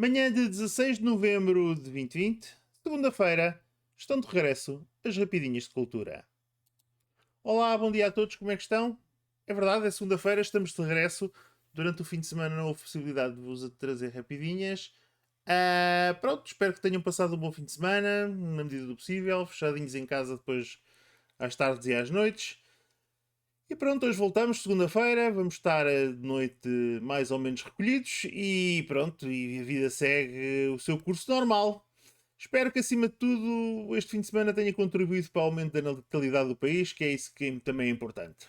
Manhã de 16 de novembro de 2020, segunda-feira, estão de regresso as Rapidinhas de Cultura. Olá, bom dia a todos, como é que estão? É verdade, é segunda-feira, estamos de regresso. Durante o fim de semana não houve possibilidade de vos trazer rapidinhas. Pronto, espero que tenham passado um bom fim de semana, na medida do possível, fechadinhos em casa depois às tardes e às noites. E pronto, hoje voltamos, segunda-feira, vamos estar de noite mais ou menos recolhidos e pronto, e a vida segue o seu curso normal. Espero que acima de tudo este fim de semana tenha contribuído para o aumento da natalidade do país, que é isso que também é importante.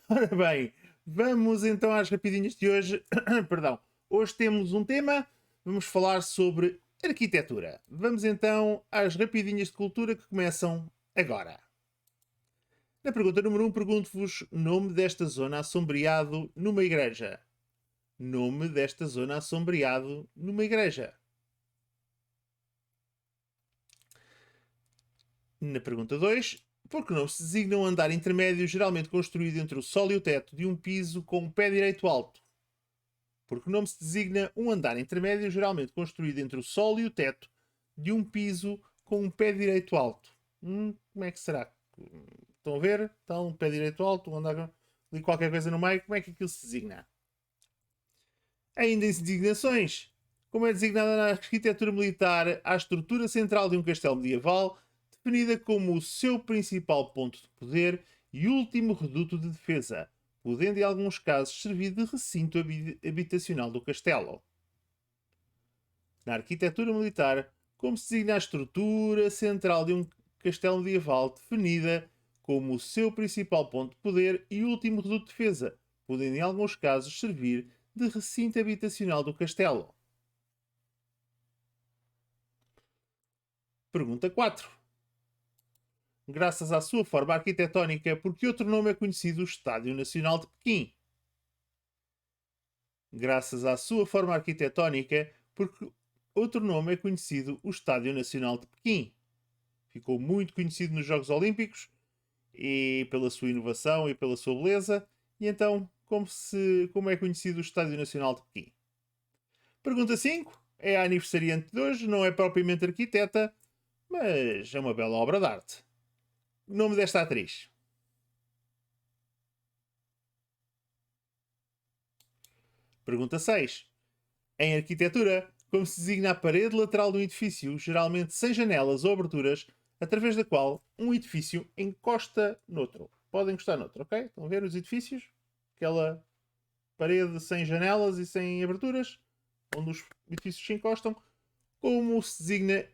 Ora bem, vamos então às rapidinhas de hoje. Perdão. Hoje temos um tema, vamos falar sobre arquitetura. Vamos então às rapidinhas de cultura que começam agora. Na pergunta número 1, pergunto-vos nome desta zona assombreado numa igreja. Nome desta zona assombreado numa igreja. Na pergunta 2, por que não se designa um andar intermédio geralmente construído entre o solo e o teto de um piso com um pé direito alto? Por que não se designa um andar intermédio geralmente construído entre o solo e o teto de um piso com um pé direito alto? Como é que será? Estão a ver? Então, um pé direito alto, um andar ali qualquer coisa no meio, como é que aquilo se designa? Ainda em designações. Como é designada na arquitetura militar a estrutura central de um castelo medieval, definida como o seu principal ponto de poder e último reduto de defesa, podendo em alguns casos servir de recinto habitacional do castelo. Na arquitetura militar, como se designa a estrutura central de um castelo medieval, definida como o seu principal ponto de poder e último reduto de defesa, podendo em alguns casos servir de recinto habitacional do castelo. Pergunta 4. Graças à sua forma arquitetónica, por que outro nome é conhecido o Estádio Nacional de Pequim? Graças à sua forma arquitetónica, porque outro nome é conhecido o Estádio Nacional de Pequim. Ficou muito conhecido nos Jogos Olímpicos e pela sua inovação e pela sua beleza. E então, como é conhecido o Estádio Nacional de Pequim? Pergunta 5. É a aniversariante de hoje, não é propriamente arquiteta, mas é uma bela obra de arte. O nome desta atriz? Pergunta 6. Em arquitetura, como se designa a parede lateral de um edifício, geralmente sem janelas ou aberturas, através da qual um edifício encosta noutro. Pode encostar noutro, ok? Estão a ver os edifícios? Aquela parede sem janelas e sem aberturas, onde os edifícios se encostam. Como se designa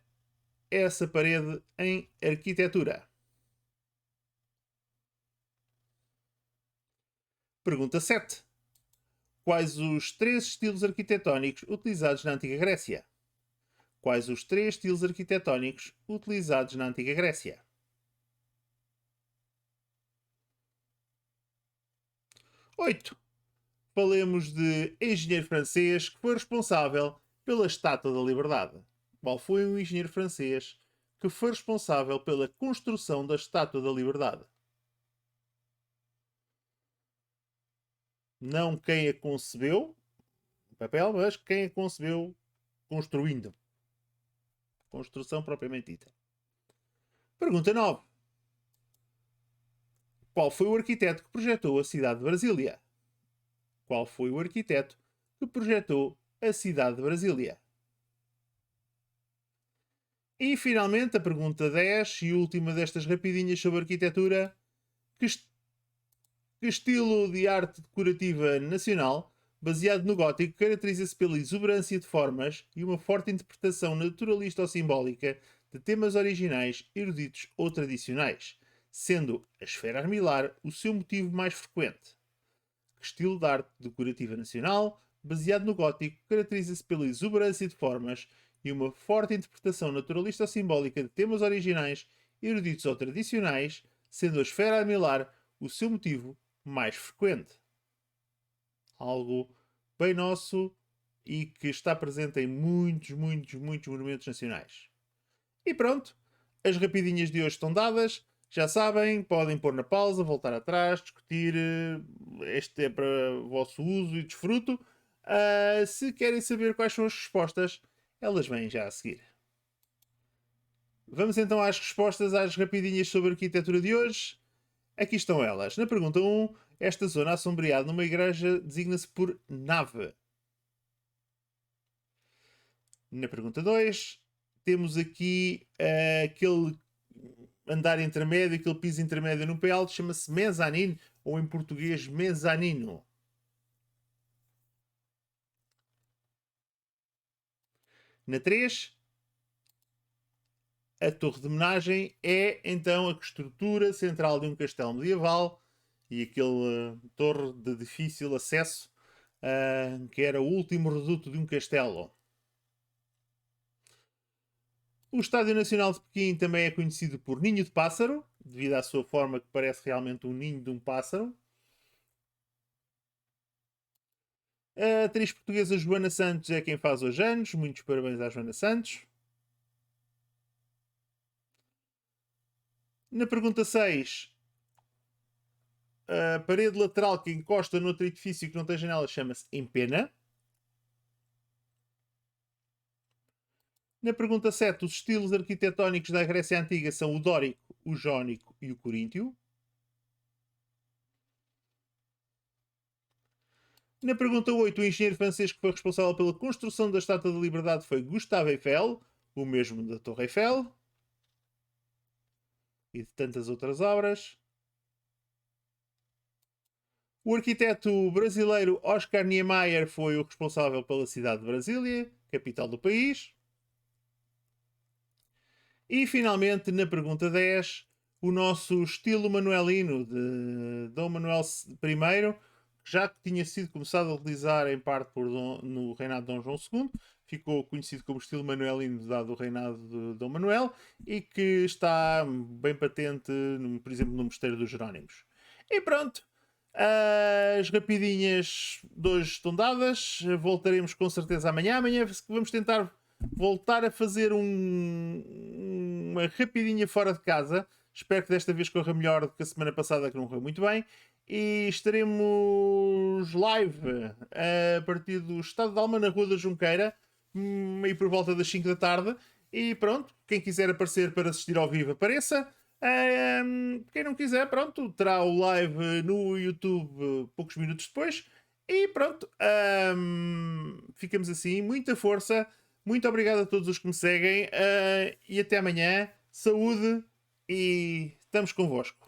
essa parede em arquitetura? Pergunta 7. Quais os três estilos arquitetónicos utilizados na Antiga Grécia? Quais os três estilos arquitetónicos utilizados na Antiga Grécia? 8. Falemos de engenheiro francês que foi responsável pela Estátua da Liberdade. Qual foi o engenheiro francês que foi responsável pela construção da Estátua da Liberdade? Não quem a concebeu, papel, mas quem a concebeu construindo. Construção propriamente dita. Pergunta 9. Qual foi o arquiteto que projetou a cidade de Brasília? Qual foi o arquiteto que projetou a cidade de Brasília? E finalmente a pergunta 10 e última destas rapidinhas sobre arquitetura. Que, que estilo de arte decorativa nacional, baseado no gótico, caracteriza-se pela exuberância de formas e uma forte interpretação naturalista ou simbólica de temas originais, eruditos ou tradicionais, sendo a esfera armilar o seu motivo mais frequente? Que estilo de arte decorativa nacional, baseado no gótico, caracteriza-se pela exuberância de formas e uma forte interpretação naturalista ou simbólica de temas originais, eruditos ou tradicionais, sendo a esfera armilar o seu motivo mais frequente? Algo bem nosso e que está presente em muitos monumentos nacionais. E pronto, as rapidinhas de hoje estão dadas. Já sabem, podem pôr na pausa, voltar atrás, discutir. Este é para o vosso uso e desfruto. Se querem saber quais são as respostas, elas vêm já a seguir. Vamos então às respostas às rapidinhas sobre a arquitetura de hoje. Aqui estão elas. Na pergunta 1, esta zona assombreada numa igreja designa-se por nave. Na pergunta 2, temos aqui aquele andar intermédio, aquele piso intermédio no pé alto, chama-se mezanino, ou em português, mezanino. Na 3, a torre de homenagem é então a estrutura central de um castelo medieval e aquele torre de difícil acesso que era o último reduto de um castelo. O Estádio Nacional de Pequim também é conhecido por Ninho de Pássaro, devido à sua forma que parece realmente um ninho de um pássaro. A atriz portuguesa Joana Santos é quem faz hoje anos. Muitos parabéns à Joana Santos. Na pergunta 6, a parede lateral que encosta noutro edifício que não tem janela chama-se empena. Na pergunta 7, os estilos arquitetónicos da Grécia Antiga são o dórico, o jónico e o coríntio. Na pergunta 8, o engenheiro francês que foi responsável pela construção da Estátua da Liberdade foi Gustave Eiffel, o mesmo da Torre Eiffel e de tantas outras obras. O arquiteto brasileiro Oscar Niemeyer foi o responsável pela cidade de Brasília, capital do país. E finalmente, na pergunta 10, o nosso estilo manuelino de Dom Manuel I, já que tinha sido começado a utilizar em parte no reinado de Dom João II, ficou conhecido como estilo manuelino dado o reinado de Dom Manuel e que está bem patente, por exemplo, no Mosteiro dos Jerónimos. E pronto, as rapidinhas de hoje estão dadas. Voltaremos com certeza amanhã. Amanhã vamos tentar voltar a fazer uma rapidinha fora de casa. Espero que desta vez corra melhor do que a semana passada, que não correu muito bem. E estaremos live a partir do Estado de Alma, na Rua da Junqueira, meio por volta das 5 da tarde. E pronto, quem quiser aparecer para assistir ao vivo, apareça. Quem não quiser, pronto, terá o live no YouTube poucos minutos depois. E pronto, ficamos assim. Muita força. Muito obrigado a todos os que me seguem e até amanhã. Saúde e estamos convosco.